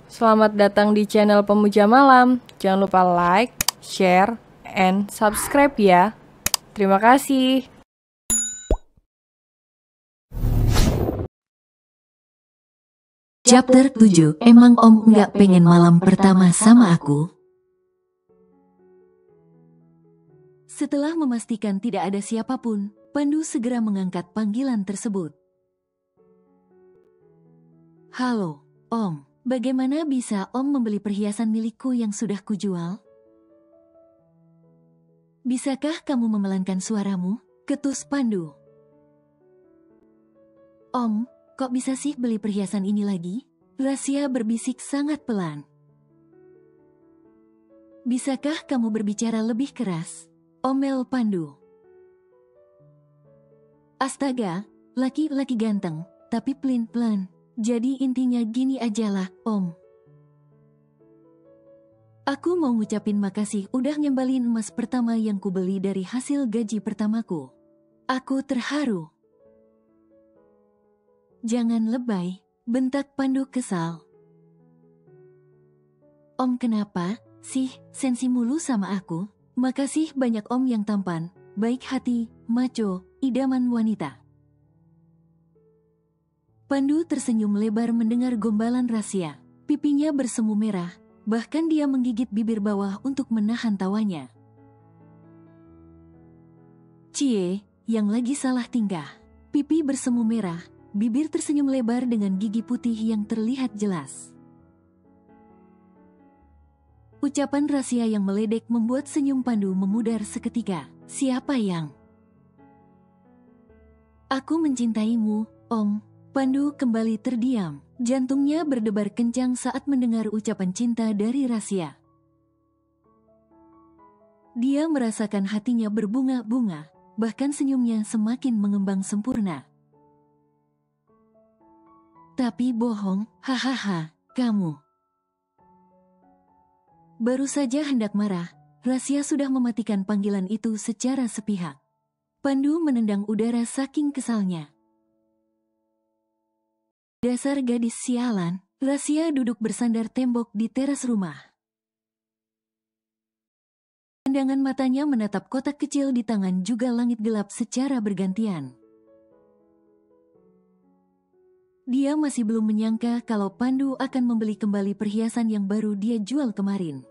Selamat datang di channel Pemuja Malam. Jangan lupa like, share, and subscribe ya. Terima kasih. Chapter 7. Emang Om nggak pengen malam pertama sama aku? Setelah memastikan tidak ada siapapun, Pandu segera mengangkat panggilan tersebut. Halo, Om. Bagaimana bisa Om membeli perhiasan milikku yang sudah kujual? Bisakah kamu memelankan suaramu? Ketus Pandu. Om, kok bisa sih beli perhiasan ini lagi? Rahasia berbisik sangat pelan. Bisakah kamu berbicara lebih keras? Omel Pandu. Astaga, laki-laki ganteng, tapi pelin-pelan. Jadi intinya gini ajalah, Om. Aku mau ngucapin makasih udah ngembalin emas pertama yang kubeli dari hasil gaji pertamaku. Aku terharu. Jangan lebay, bentak Pandu kesal. Om kenapa sih sensi mulu sama aku? Makasih banyak Om yang tampan, baik hati, maco, idaman wanita. Pandu tersenyum lebar mendengar gombalan Rahasia. Pipinya bersemu merah, bahkan dia menggigit bibir bawah untuk menahan tawanya. Cie, yang lagi salah tingkah. Pipi bersemu merah, bibir tersenyum lebar dengan gigi putih yang terlihat jelas. Ucapan Rahasia yang meledek membuat senyum Pandu memudar seketika. Siapa yang? Aku mencintaimu, Om. Pandu kembali terdiam. Jantungnya berdebar kencang saat mendengar ucapan cinta dari Rahasia. Dia merasakan hatinya berbunga-bunga, bahkan senyumnya semakin mengembang sempurna. Tapi bohong, hahaha, kamu. Baru saja hendak marah, Rahasia sudah mematikan panggilan itu secara sepihak. Pandu menendang udara saking kesalnya. Dasar gadis sialan, Rahasia duduk bersandar tembok di teras rumah. Pandangan matanya menatap kotak kecil di tangan juga langit gelap secara bergantian. Dia masih belum menyangka kalau Pandu akan membeli kembali perhiasan yang baru dia jual kemarin.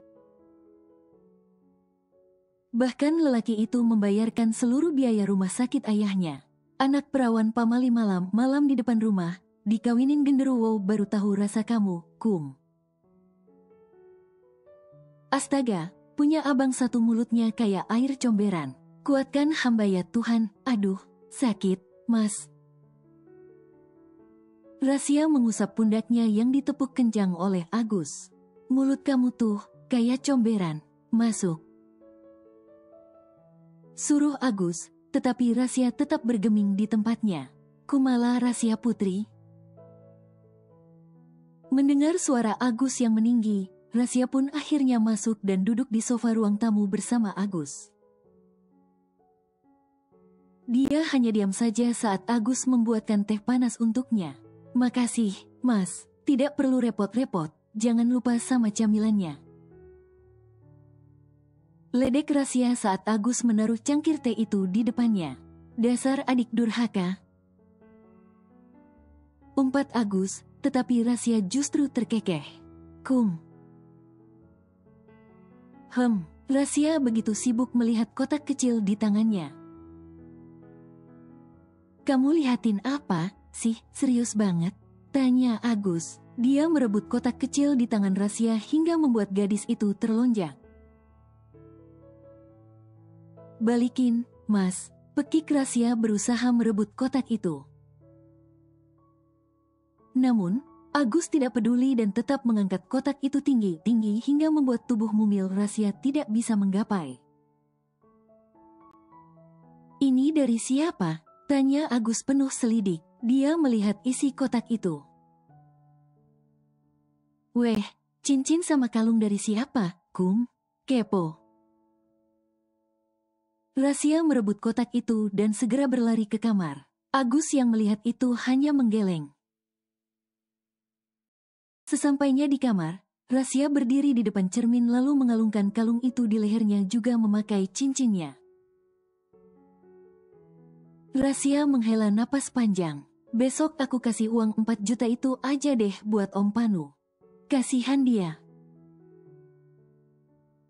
Bahkan lelaki itu membayarkan seluruh biaya rumah sakit ayahnya. Anak perawan pamali malam di depan rumah, dikawinin genderuwo baru tahu rasa kamu, kum. Astaga, punya abang satu mulutnya kayak air comberan. Kuatkan hamba ya Tuhan, aduh, sakit, mas. Rahasia mengusap pundaknya yang ditepuk kencang oleh Agus. Mulut kamu tuh, kayak comberan, masuk. Suruh Agus, tetapi Rahasia tetap bergeming di tempatnya. Kumala Rahasia putri. Mendengar suara Agus yang meninggi, Rahasia pun akhirnya masuk dan duduk di sofa ruang tamu bersama Agus. Dia hanya diam saja saat Agus membuatkan teh panas untuknya. Makasih, Mas. Tidak perlu repot-repot, jangan lupa sama camilannya. Ledek Rahasia saat Agus menaruh cangkir teh itu di depannya. Dasar adik durhaka. Umpat Agus, tetapi Rahasia justru terkekeh. Kum. Rahasia begitu sibuk melihat kotak kecil di tangannya. Kamu lihatin apa sih, serius banget? Tanya Agus. Dia merebut kotak kecil di tangan Rahasia hingga membuat gadis itu terlonjak. Balikin, Mas. Pekik Rahasia berusaha merebut kotak itu. Namun, Agus tidak peduli dan tetap mengangkat kotak itu tinggi-tinggi hingga membuat tubuh mumil Rahasia tidak bisa menggapai. Ini dari siapa? Tanya Agus penuh selidik. Dia melihat isi kotak itu. Weh, cincin sama kalung dari siapa, kum? Kepo. Rahasia merebut kotak itu dan segera berlari ke kamar. Agus yang melihat itu hanya menggeleng. Sesampainya di kamar, Rasya berdiri di depan cermin lalu mengalungkan kalung itu di lehernya juga memakai cincinnya. Rasya menghela napas panjang. Besok aku kasih uang 4 juta itu aja deh buat Om Panu. Kasihan dia.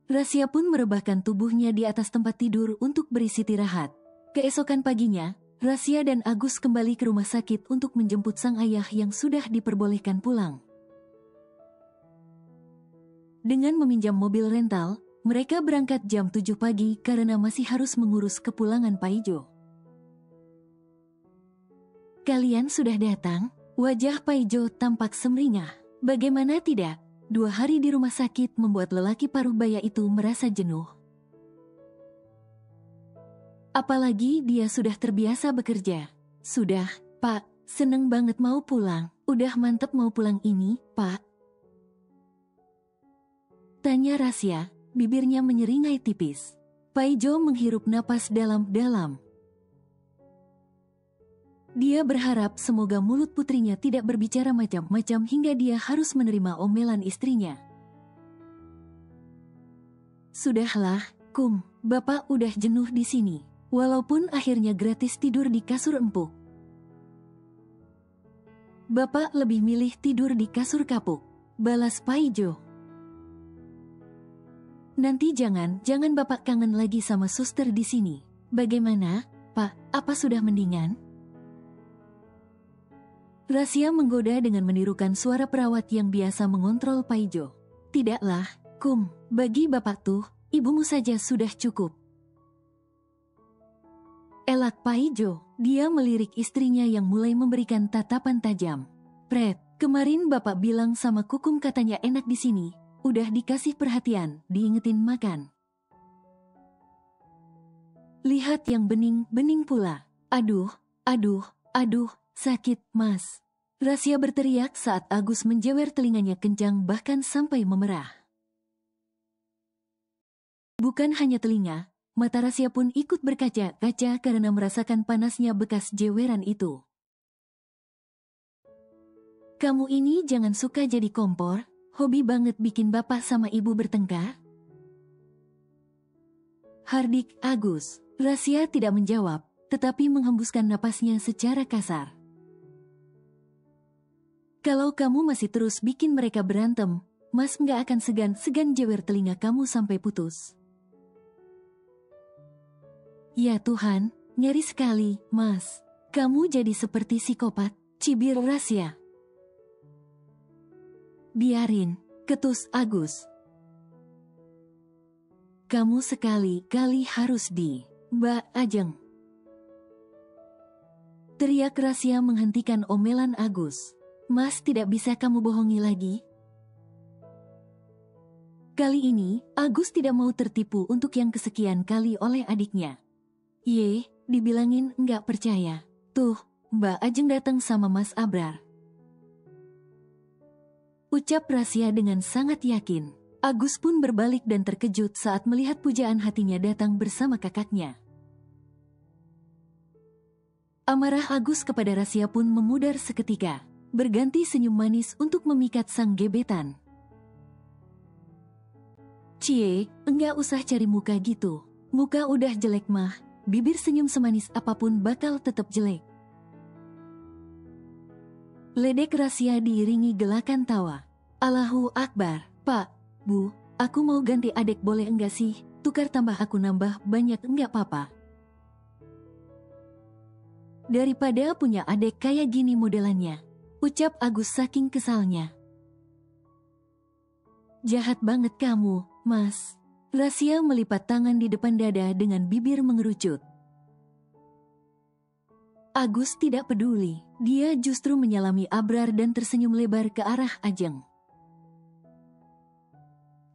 Rasya pun merebahkan tubuhnya di atas tempat tidur untuk beristirahat. Keesokan paginya, Rasya dan Agus kembali ke rumah sakit untuk menjemput sang ayah yang sudah diperbolehkan pulang. Dengan meminjam mobil rental, mereka berangkat jam 7 pagi karena masih harus mengurus kepulangan Paijo. Kalian sudah datang? Wajah Paijo tampak sumringah. Bagaimana tidak? 2 hari di rumah sakit membuat lelaki paruh baya itu merasa jenuh. Apalagi dia sudah terbiasa bekerja. Sudah, Pak, seneng banget mau pulang. Udah mantep mau pulang ini, Pak. Tanya Rasya, bibirnya menyeringai tipis. Paijo menghirup napas dalam-dalam. Dia berharap semoga mulut putrinya tidak berbicara macam-macam hingga dia harus menerima omelan istrinya. Sudahlah, Kum, Bapak udah jenuh di sini. Walaupun akhirnya gratis tidur di kasur empuk. Bapak lebih milih tidur di kasur kapuk, balas Paijo. Nanti jangan Bapak kangen lagi sama suster di sini. Bagaimana, Pak? Apa sudah mendingan? Rasya menggoda dengan menirukan suara perawat yang biasa mengontrol Paijo. Tidaklah, Kum, bagi Bapak tuh, ibumu saja sudah cukup. Elak Paijo, dia melirik istrinya yang mulai memberikan tatapan tajam. Pret, kemarin Bapak bilang sama Kukum katanya enak di sini, udah dikasih perhatian, diingetin makan. Lihat yang bening-bening pula. Aduh, sakit, Mas. Rasya berteriak saat Agus menjewer telinganya kencang bahkan sampai memerah. Bukan hanya telinga, mata Rasya pun ikut berkaca-kaca karena merasakan panasnya bekas jeweran itu. Kamu ini jangan suka jadi kompor, hobi banget bikin bapak sama ibu bertengkar. Hardik Agus. Rasya tidak menjawab, tetapi menghembuskan napasnya secara kasar. Kalau kamu masih terus bikin mereka berantem, Mas nggak akan segan-segan jewer telinga kamu sampai putus. Ya Tuhan, ngeri sekali, Mas. Kamu jadi seperti psikopat, cibir Rasya. Biarin, ketus Agus. Kamu sekali-kali harus Mbak Ajeng. Teriak Rasya menghentikan omelan Agus. Mas tidak bisa kamu bohongi lagi. Kali ini, Agus tidak mau tertipu untuk yang kesekian kali oleh adiknya. Dibilangin nggak percaya. Tuh, Mbak Ajeng datang sama Mas Abrar. Ucap Rasya dengan sangat yakin. Agus pun berbalik dan terkejut saat melihat pujaan hatinya datang bersama kakaknya. Amarah Agus kepada Rasya pun memudar seketika, berganti senyum manis untuk memikat sang gebetan. Cie, enggak usah cari muka gitu. Muka udah jelek mah, bibir senyum semanis apapun bakal tetap jelek. Ledek Rasya diiringi gelakan tawa. Allahu Akbar, Pak, Bu, aku mau ganti adek boleh enggak sih? Tukar tambah aku nambah banyak enggak apa-apa. Daripada punya adek kayak gini modelannya, ucap Agus saking kesalnya. Jahat banget kamu, Mas. Rasya melipat tangan di depan dada dengan bibir mengerucut. Agus tidak peduli, dia justru menyalami Abrar dan tersenyum lebar ke arah Ajeng.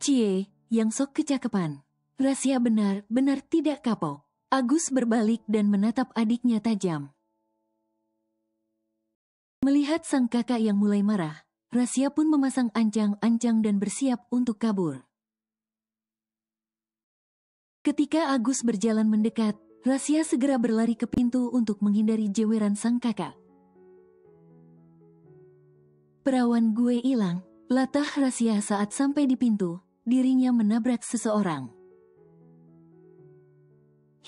Cie, yang sok kecakepan. Rasya benar-benar tidak kapok. Agus berbalik dan menatap adiknya tajam. Melihat sang kakak yang mulai marah, Rasya pun memasang ancang-ancang dan bersiap untuk kabur. Ketika Agus berjalan mendekat, Rasya segera berlari ke pintu untuk menghindari jeweran sang kakak. Perawan gue hilang, Latah Rahasia saat sampai di pintu, dirinya menabrak seseorang.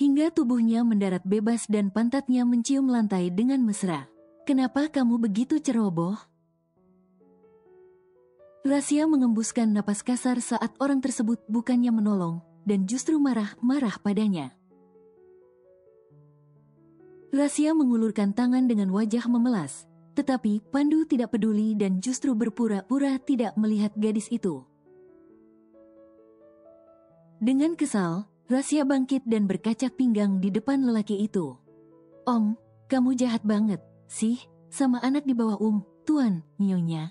Hingga tubuhnya mendarat bebas dan pantatnya mencium lantai dengan mesra. Kenapa kamu begitu ceroboh? Rahasia mengembuskan napas kasar saat orang tersebut bukannya menolong, dan justru marah-marah padanya. Rahasia mengulurkan tangan dengan wajah memelas, tetapi Pandu tidak peduli dan justru berpura-pura tidak melihat gadis itu. Dengan kesal, Rahasia bangkit dan berkacak pinggang di depan lelaki itu. Om, kamu jahat banget, sih, sama anak di bawah Tuan, Nyonya.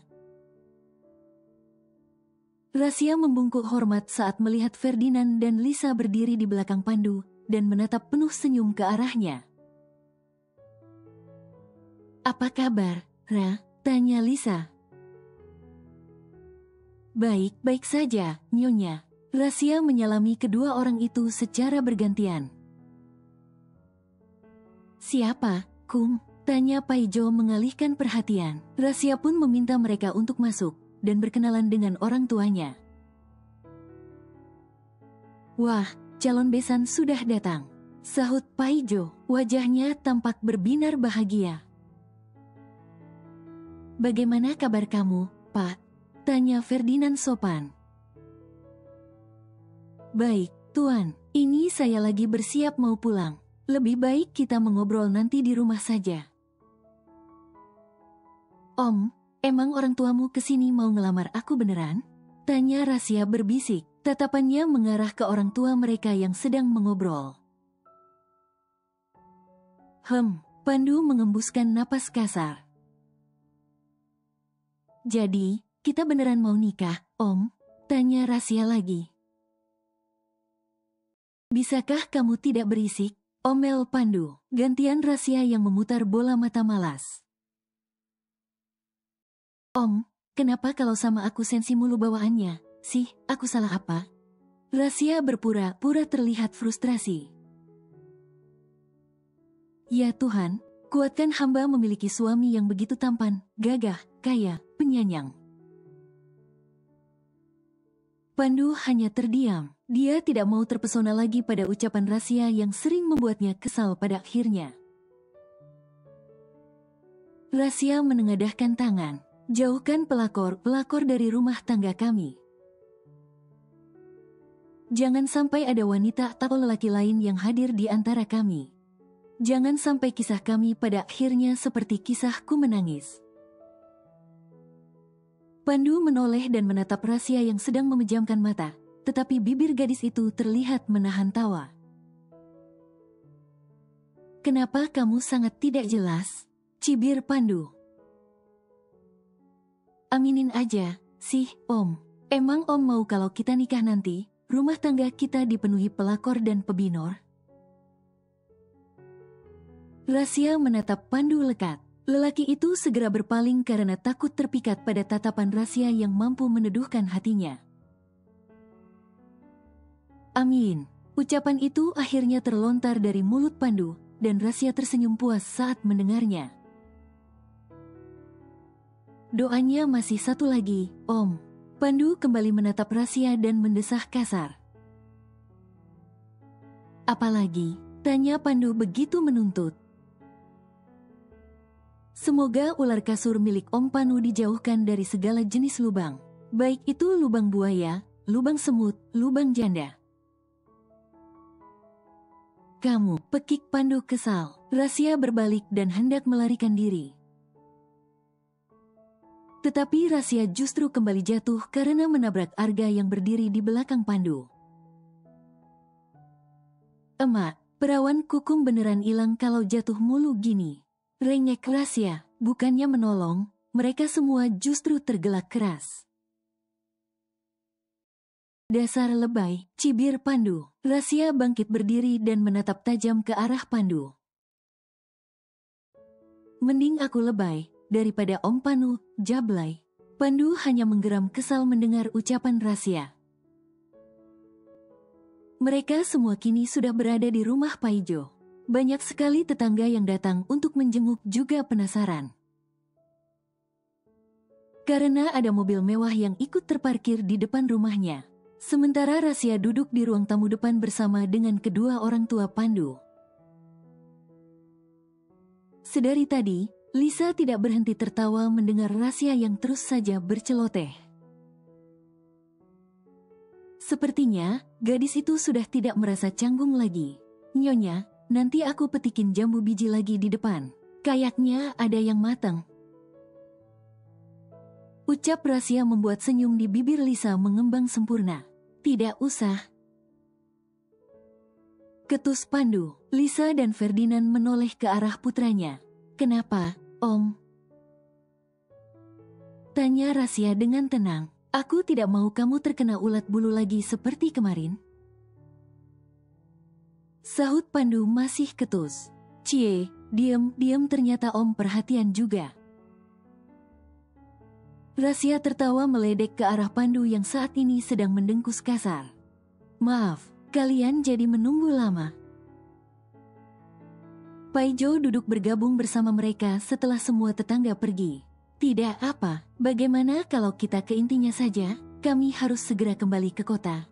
Rahasia membungkuk hormat saat melihat Ferdinand dan Lisa berdiri di belakang Pandu dan menatap penuh senyum ke arahnya. Apa kabar, Ra? Tanya Lisa. Baik-baik saja, Nyonya. Rahasia menyalami kedua orang itu secara bergantian. Siapa, Kum? Tanya Paijo mengalihkan perhatian. Rahasia pun meminta mereka untuk masuk dan berkenalan dengan orang tuanya. Wah, calon besan sudah datang, sahut Paijo. Wajahnya tampak berbinar bahagia. Bagaimana kabar kamu, Pak? Tanya Ferdinand sopan. Baik, Tuan. Ini saya lagi bersiap mau pulang. Lebih baik kita mengobrol nanti di rumah saja. Om, emang orang tuamu kesini mau ngelamar aku beneran? Tanya Rahasia berbisik. Tatapannya mengarah ke orang tua mereka yang sedang mengobrol. Pandu mengembuskan napas kasar. Jadi, kita beneran mau nikah, Om? Tanya Rahasia lagi. Bisakah kamu tidak berisik? Omel Pandu. Gantian Rahasia yang memutar bola mata malas. Om, kenapa kalau sama aku sensi mulu bawaannya? Sih, aku salah apa? Rahasia berpura-pura terlihat frustrasi. Ya Tuhan, kuatkan hamba memiliki suami yang begitu tampan, gagah, kaya, penyayang. Pandu hanya terdiam. Dia tidak mau terpesona lagi pada ucapan Rahasia yang sering membuatnya kesal pada akhirnya. Rahasia menengadahkan tangan. Jauhkan pelakor dari rumah tangga kami. Jangan sampai ada wanita atau lelaki lain yang hadir di antara kami. Jangan sampai kisah kami pada akhirnya seperti kisahku menangis. Pandu menoleh dan menatap Rahasia yang sedang memejamkan mata, tetapi bibir gadis itu terlihat menahan tawa. Kenapa kamu sangat tidak jelas? Cibir Pandu. Aminin aja, sih, Om. Emang Om mau kalau kita nikah nanti, rumah tangga kita dipenuhi pelakor dan pebinor? Rahasia menatap Pandu lekat. Lelaki itu segera berpaling karena takut terpikat pada tatapan Rahasia yang mampu meneduhkan hatinya. Amin. Ucapan itu akhirnya terlontar dari mulut Pandu, dan Rahasia tersenyum puas saat mendengarnya. Doanya masih satu lagi, Om. Pandu kembali menatap Rahasia dan mendesah kasar. Apalagi? Tanya Pandu begitu menuntut. Semoga ular kasur milik Om Panu dijauhkan dari segala jenis lubang. Baik itu lubang buaya, lubang semut, lubang janda. Kamu, pekik Pandu kesal. Rahasia berbalik dan hendak melarikan diri. Tetapi Rahasia justru kembali jatuh karena menabrak Arga yang berdiri di belakang Pandu. Emak, perawan Kukum beneran hilang kalau jatuh mulu gini. Rengek Rahasia, bukannya menolong, mereka semua justru tergelak keras. Dasar lebay, cibir Pandu. Rahasia bangkit berdiri dan menatap tajam ke arah Pandu. Mending aku lebay, daripada Om Panu, jablay. Pandu hanya menggeram kesal mendengar ucapan Rahasia. Mereka semua kini sudah berada di rumah Paijo. Banyak sekali tetangga yang datang untuk menjenguk juga penasaran. karena ada mobil mewah yang ikut terparkir di depan rumahnya. Sementara Rasya duduk di ruang tamu depan bersama dengan kedua orang tua Pandu. Sedari tadi, Lisa tidak berhenti tertawa mendengar Rasya yang terus saja berceloteh. Sepertinya, gadis itu sudah tidak merasa canggung lagi. "Nyonya, nanti aku petikin jambu biji lagi di depan. Kayaknya ada yang matang." Ucap Rasya membuat senyum di bibir Lisa mengembang sempurna. "Tidak usah." Ketus Pandu, Lisa dan Ferdinand menoleh ke arah putranya. "Kenapa, Om?" tanya Rasya dengan tenang. "Aku tidak mau kamu terkena ulat bulu lagi seperti kemarin," sahut Pandu masih ketus. "Cie, diam, ternyata Om perhatian juga." Rasya tertawa meledek ke arah Pandu yang saat ini sedang mendengkus kasar. "Maaf, kalian jadi menunggu lama." Paijo duduk bergabung bersama mereka setelah semua tetangga pergi. "Tidak apa, bagaimana kalau kita ke intinya saja? Kami harus segera kembali ke kota."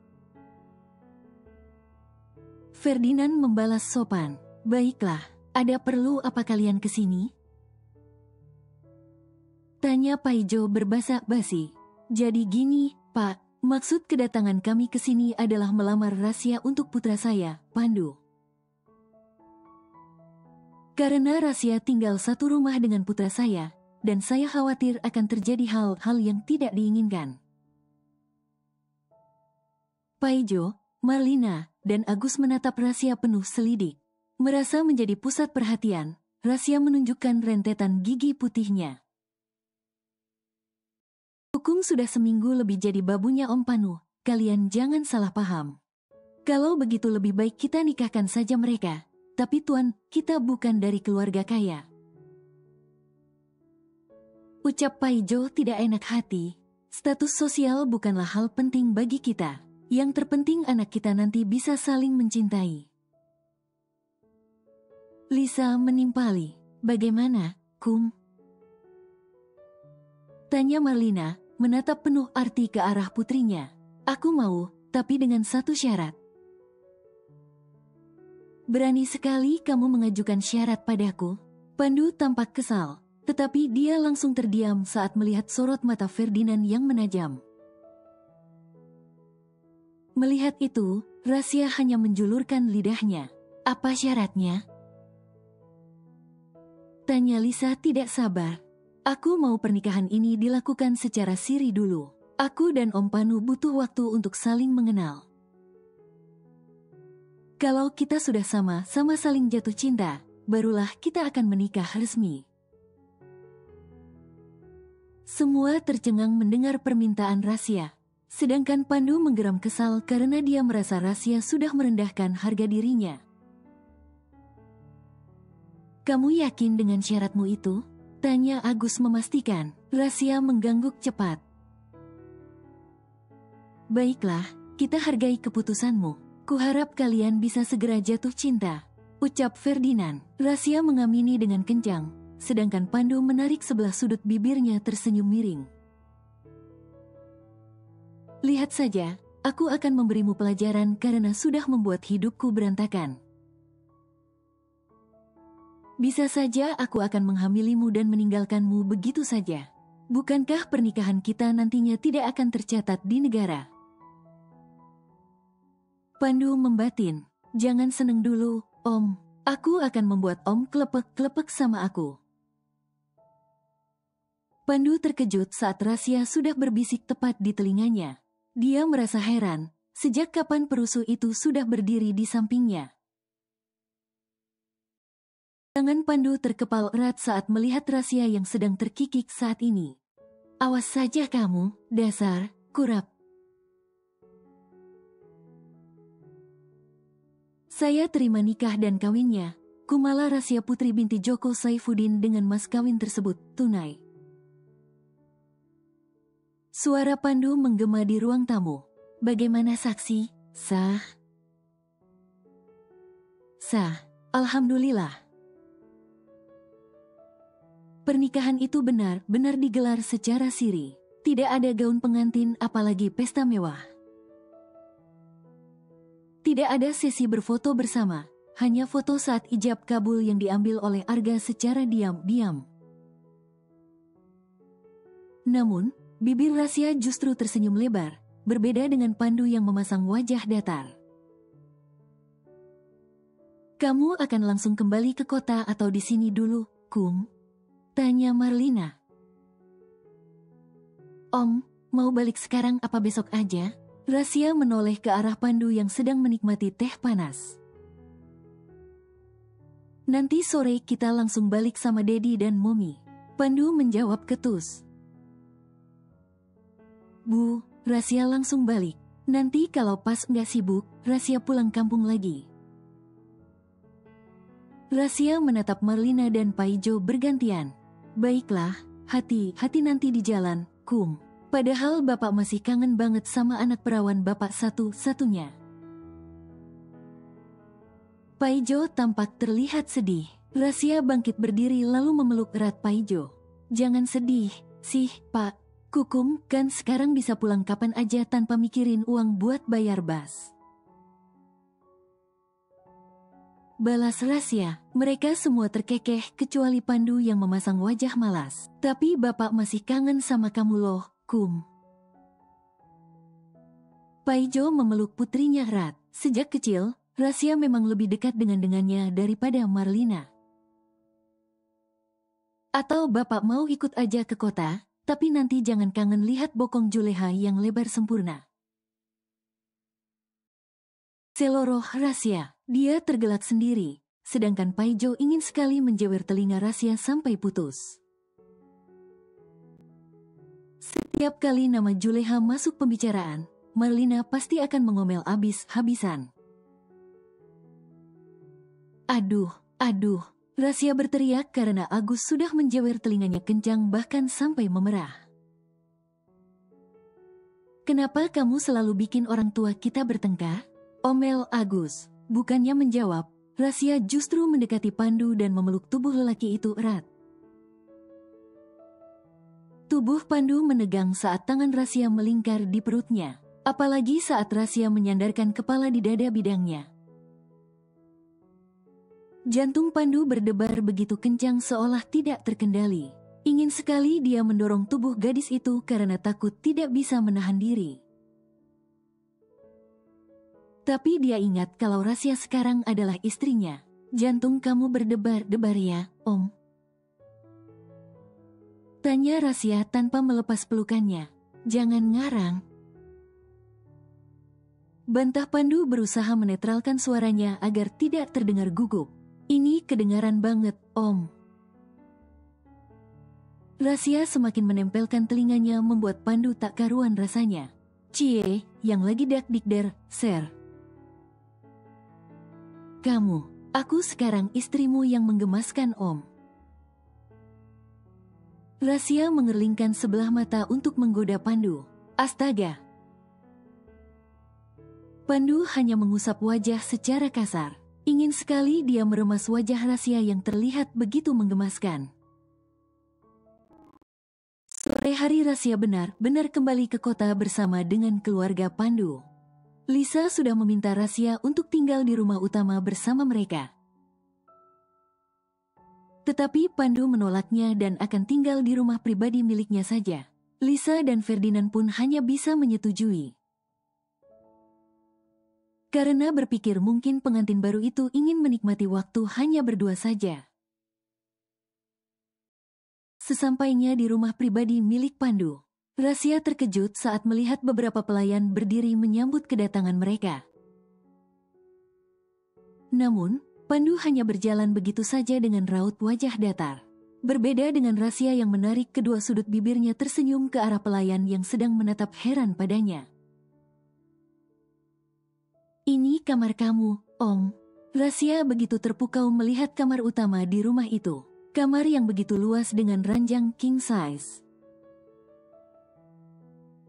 Ferdinand membalas sopan. "Baiklah, ada perlu apa kalian ke sini?" tanya Paijo berbahasa basi. "Jadi gini, Pak, maksud kedatangan kami ke sini adalah melamar Rasya untuk putra saya, Pandu. Karena Rasya tinggal satu rumah dengan putra saya, dan saya khawatir akan terjadi hal-hal yang tidak diinginkan." Paijo, Marlina, dan Agus menatap Rasya penuh selidik. Merasa menjadi pusat perhatian, Rasya menunjukkan rentetan gigi putihnya. "Hukum sudah seminggu lebih jadi babunya Om Panu, kalian jangan salah paham. Kalau begitu lebih baik kita nikahkan saja mereka. Tapi Tuan, kita bukan dari keluarga kaya." Ucap Paijo tidak enak hati. "Status sosial bukanlah hal penting bagi kita. Yang terpenting anak kita nanti bisa saling mencintai." Lisa menimpali. "Bagaimana, Kum?" tanya Marlina, menatap penuh arti ke arah putrinya. "Aku mau, tapi dengan satu syarat." "Berani sekali kamu mengajukan syarat padaku." Pandu tampak kesal, tetapi dia langsung terdiam saat melihat sorot mata Ferdinand yang menajam. Melihat itu, Rasya hanya menjulurkan lidahnya. "Apa syaratnya?" tanya Lisa tidak sabar. "Aku mau pernikahan ini dilakukan secara siri dulu. Aku dan Om Panu butuh waktu untuk saling mengenal. Kalau kita sudah sama-sama saling jatuh cinta, barulah kita akan menikah resmi." Semua tercengang mendengar permintaan Rasya. Sedangkan Pandu menggeram kesal karena dia merasa Rasya sudah merendahkan harga dirinya. "Kamu yakin dengan syaratmu itu?" tanya Agus memastikan. Rasya menggangguk cepat. "Baiklah, kita hargai keputusanmu. Kuharap kalian bisa segera jatuh cinta," ucap Ferdinand. Rasya mengamini dengan kencang, sedangkan Pandu menarik sebelah sudut bibirnya tersenyum miring. "Lihat saja, aku akan memberimu pelajaran karena sudah membuat hidupku berantakan. Bisa saja aku akan menghamilimu dan meninggalkanmu begitu saja. Bukankah pernikahan kita nantinya tidak akan tercatat di negara?" Pandu membatin. "Jangan seneng dulu, Om. Aku akan membuat Om klepek-klepek sama aku." Pandu terkejut saat Rasya sudah berbisik tepat di telinganya. Dia merasa heran, sejak kapan perusuh itu sudah berdiri di sampingnya. Tangan Pandu terkepal erat saat melihat Rasya yang sedang terkikik saat ini. "Awas saja kamu, dasar kurap. Saya terima nikah dan kawinnya, Kumala Rasya Putri binti Joko Saifuddin dengan mas kawin tersebut tunai." Suara Pandu menggema di ruang tamu. "Bagaimana saksi? Sah?" "Sah, alhamdulillah." Pernikahan itu benar-benar digelar secara siri. Tidak ada gaun pengantin apalagi pesta mewah. Tidak ada sesi berfoto bersama, hanya foto saat ijab kabul yang diambil oleh Arga secara diam-diam. Namun, bibir Rasya justru tersenyum lebar, berbeda dengan Pandu yang memasang wajah datar. "Kamu akan langsung kembali ke kota atau di sini dulu, Kum?" tanya Marlina. "Om, mau balik sekarang apa besok aja?" Rasya menoleh ke arah Pandu yang sedang menikmati teh panas. "Nanti sore kita langsung balik sama Dedi dan Momi," Pandu menjawab ketus. "Bu, Rasya langsung balik. Nanti kalau pas nggak sibuk, Rasya pulang kampung lagi." Rasya menatap Marlina dan Paijo bergantian. "Baiklah, hati-hati nanti di jalan, Kum. Padahal Bapak masih kangen banget sama anak perawan Bapak satu-satunya." Paijo tampak terlihat sedih. Rasya bangkit berdiri lalu memeluk erat Paijo. "Jangan sedih, sih, Pak. Kukum kan sekarang bisa pulang kapan aja tanpa mikirin uang buat bayar bas." Balas Rasya. Mereka semua terkekeh kecuali Pandu yang memasang wajah malas. "Tapi Bapak masih kangen sama kamu loh, Kum." Paijo memeluk putrinya erat. Sejak kecil, Rasya memang lebih dekat dengannya daripada Marlina. "Atau Bapak mau ikut aja ke kota, tapi nanti jangan kangen lihat bokong Juleha yang lebar sempurna." Seloroh Rasya. Dia tergelak sendiri, sedangkan Paijo ingin sekali menjewer telinga Rasya sampai putus. Setiap kali nama Juleha masuk pembicaraan, Marlina pasti akan mengomel habis-habisan. Aduh, Rasya berteriak karena Agus sudah menjewer telinganya kencang bahkan sampai memerah. "Kenapa kamu selalu bikin orang tua kita bertengkar?" omel Agus. Bukannya menjawab, Rasya justru mendekati Pandu dan memeluk tubuh lelaki itu erat. Tubuh Pandu menegang saat tangan Rasya melingkar di perutnya, apalagi saat Rasya menyandarkan kepala di dada bidangnya. Jantung Pandu berdebar begitu kencang seolah tidak terkendali. Ingin sekali dia mendorong tubuh gadis itu karena takut tidak bisa menahan diri. Tapi dia ingat kalau Rasya sekarang adalah istrinya. "Jantung kamu berdebar-debar ya, Om?" tanya Rasya tanpa melepas pelukannya. "Jangan ngarang." Bantah Pandu berusaha menetralkan suaranya agar tidak terdengar gugup. "Ini kedengaran banget, Om." Rasya semakin menempelkan telinganya membuat Pandu tak karuan rasanya. "Cie, yang lagi dak-dikder, Ser. Aku sekarang istrimu yang menggemaskan, Om." Rasya mengerlingkan sebelah mata untuk menggoda Pandu. Astaga. Pandu hanya mengusap wajah secara kasar. Ingin sekali dia meremas wajah Rasya yang terlihat begitu menggemaskan. Sore hari Rasya benar-benar kembali ke kota bersama dengan keluarga Pandu. Lisa sudah meminta Rasya untuk tinggal di rumah utama bersama mereka. Tetapi Pandu menolaknya dan akan tinggal di rumah pribadi miliknya saja. Lisa dan Ferdinand pun hanya bisa menyetujui. Karena berpikir mungkin pengantin baru itu ingin menikmati waktu hanya berdua saja. Sesampainya di rumah pribadi milik Pandu, Rasya terkejut saat melihat beberapa pelayan berdiri menyambut kedatangan mereka. Namun, Pandu hanya berjalan begitu saja dengan raut wajah datar. Berbeda dengan Rasya yang menarik kedua sudut bibirnya tersenyum ke arah pelayan yang sedang menatap heran padanya. "Ini kamar kamu, Om." Rasya begitu terpukau melihat kamar utama di rumah itu. Kamar yang begitu luas dengan ranjang king size.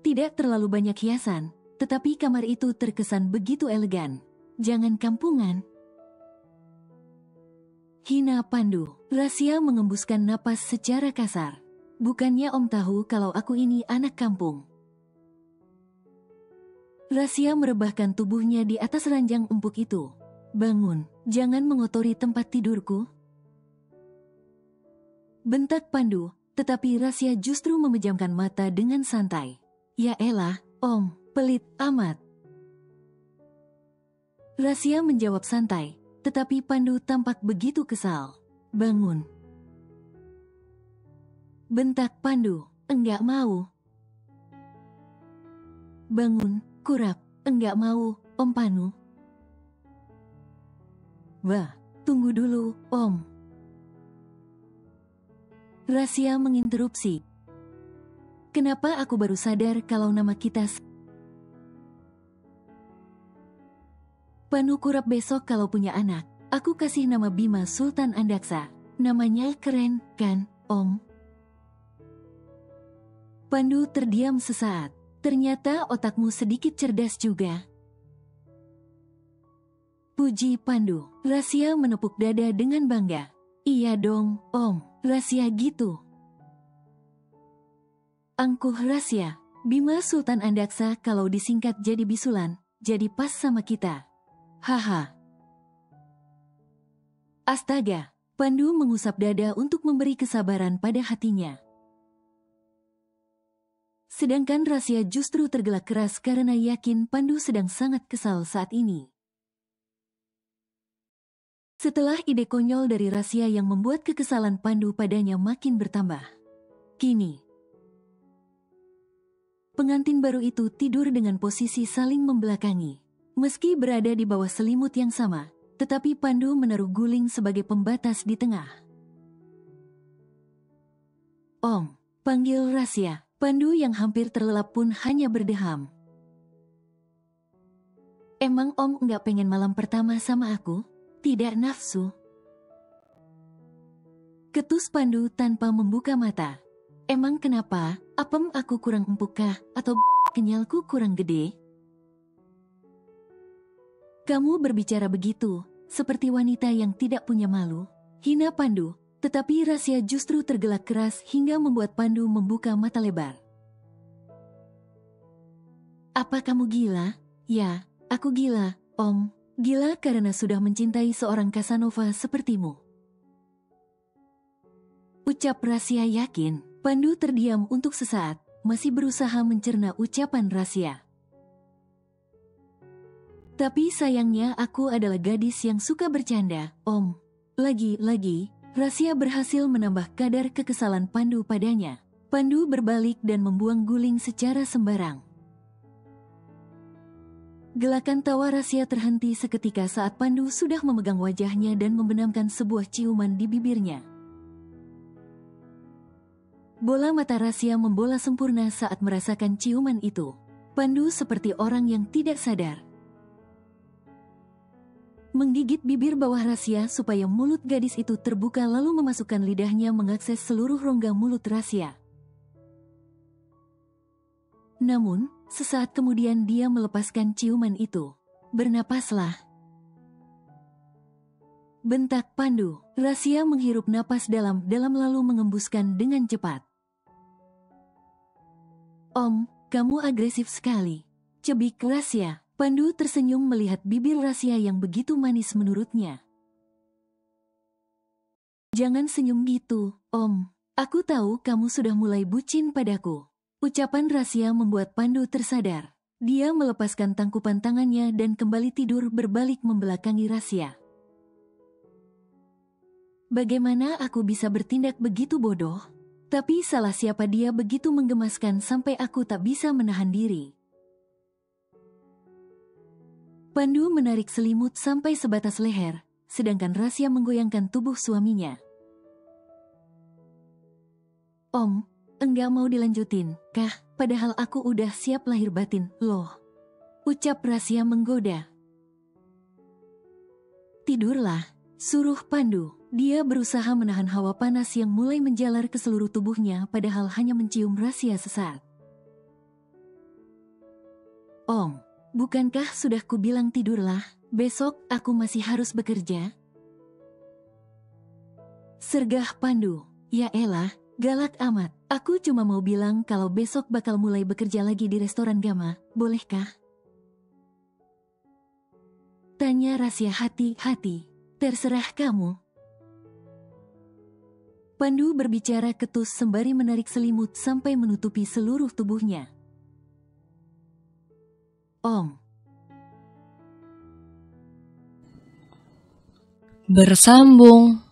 Tidak terlalu banyak hiasan, tetapi kamar itu terkesan begitu elegan. "Jangan kampungan." Hina Pandu. Rahasia mengembuskan napas secara kasar. Bukannya Om tahu kalau aku ini anak kampung. Rahasia merebahkan tubuhnya di atas ranjang empuk itu. Bangun, jangan mengotori tempat tidurku. Bentak Pandu, tetapi Rahasia justru memejamkan mata dengan santai. Ya elah, Om, pelit amat. Rahasia menjawab santai. Tetapi Pandu tampak begitu kesal. Bangun. Bentak Pandu, enggak mau. Bangun, kurap, enggak mau, Om Panu. Wah, tunggu dulu, Om. Rahasia menginterupsi. Kenapa aku baru sadar kalau nama kita Panu kurap besok kalau punya anak, aku kasih nama Bima Sultan Andaksa. Namanya keren, kan, Om? Pandu terdiam sesaat. Ternyata otakmu sedikit cerdas juga. Puji Pandu. Rahasia menepuk dada dengan bangga. Iya dong, Om. Rahasia gitu. Angkuh Rahasia. Bima Sultan Andaksa kalau disingkat jadi bisulan, jadi pas sama kita. Haha. Astaga, Pandu mengusap dada untuk memberi kesabaran pada hatinya. Sedangkan Rahasia justru tergelak keras karena yakin Pandu sedang sangat kesal saat ini. Setelah ide konyol dari Rahasia yang membuat kekesalan Pandu padanya makin bertambah. Kini, pengantin baru itu tidur dengan posisi saling membelakangi. Meski berada di bawah selimut yang sama, tetapi Pandu menaruh guling sebagai pembatas di tengah. Om, panggil Rahasia. Pandu yang hampir terlelap pun hanya berdeham. Emang Om nggak pengen malam pertama sama aku? Tidak nafsu? Ketus Pandu tanpa membuka mata. Emang kenapa? Apem aku kurang empuk kah? Atau kenyalku kurang gede? Kamu berbicara begitu, seperti wanita yang tidak punya malu. Hina Pandu, tetapi Rahasia justru tergelak keras hingga membuat Pandu membuka mata lebar. Apa kamu gila? Ya, aku gila, Om. Gila karena sudah mencintai seorang Casanova sepertimu. Ucap Rahasia yakin. Pandu terdiam untuk sesaat, masih berusaha mencerna ucapan Rahasia. Tapi sayangnya aku adalah gadis yang suka bercanda, Om. Lagi-lagi, Rahasia berhasil menambah kadar kekesalan Pandu padanya. Pandu berbalik dan membuang guling secara sembarang. Gelakan tawa Rahasia terhenti seketika saat Pandu sudah memegang wajahnya dan membenamkan sebuah ciuman di bibirnya. Bola mata Rahasia membola sempurna saat merasakan ciuman itu. Pandu seperti orang yang tidak sadar. Menggigit bibir bawah Rahasia supaya mulut gadis itu terbuka lalu memasukkan lidahnya mengakses seluruh rongga mulut Rahasia. Namun, sesaat kemudian dia melepaskan ciuman itu. Bernapaslah. Bentak Pandu. Rahasia menghirup napas dalam-dalam lalu mengembuskan dengan cepat. Om, kamu agresif sekali. Cebik Rahasia. Pandu tersenyum melihat bibir Rahasia yang begitu manis menurutnya. Jangan senyum gitu, Om. Aku tahu kamu sudah mulai bucin padaku. Ucapan Rahasia membuat Pandu tersadar. Dia melepaskan tangkupan tangannya dan kembali tidur berbalik membelakangi Rahasia. Bagaimana aku bisa bertindak begitu bodoh? Tapi salah siapa dia begitu menggemaskan sampai aku tak bisa menahan diri. Pandu menarik selimut sampai sebatas leher, sedangkan Rahasia menggoyangkan tubuh suaminya. Om, enggak mau dilanjutin, kah? Padahal aku udah siap lahir batin, loh. Ucap Rahasia menggoda. Tidurlah, suruh Pandu. Dia berusaha menahan hawa panas yang mulai menjalar ke seluruh tubuhnya padahal hanya mencium Rahasia sesaat. Om, bukankah sudah kubilang tidurlah? Besok aku masih harus bekerja? Sergah Pandu. Ya elah, galak amat. Aku cuma mau bilang kalau besok bakal mulai bekerja lagi di restoran Gama, bolehkah? Tanya Rasya hati-hati. Terserah kamu. Pandu berbicara ketus sembari menarik selimut sampai menutupi seluruh tubuhnya. Om. Bersambung.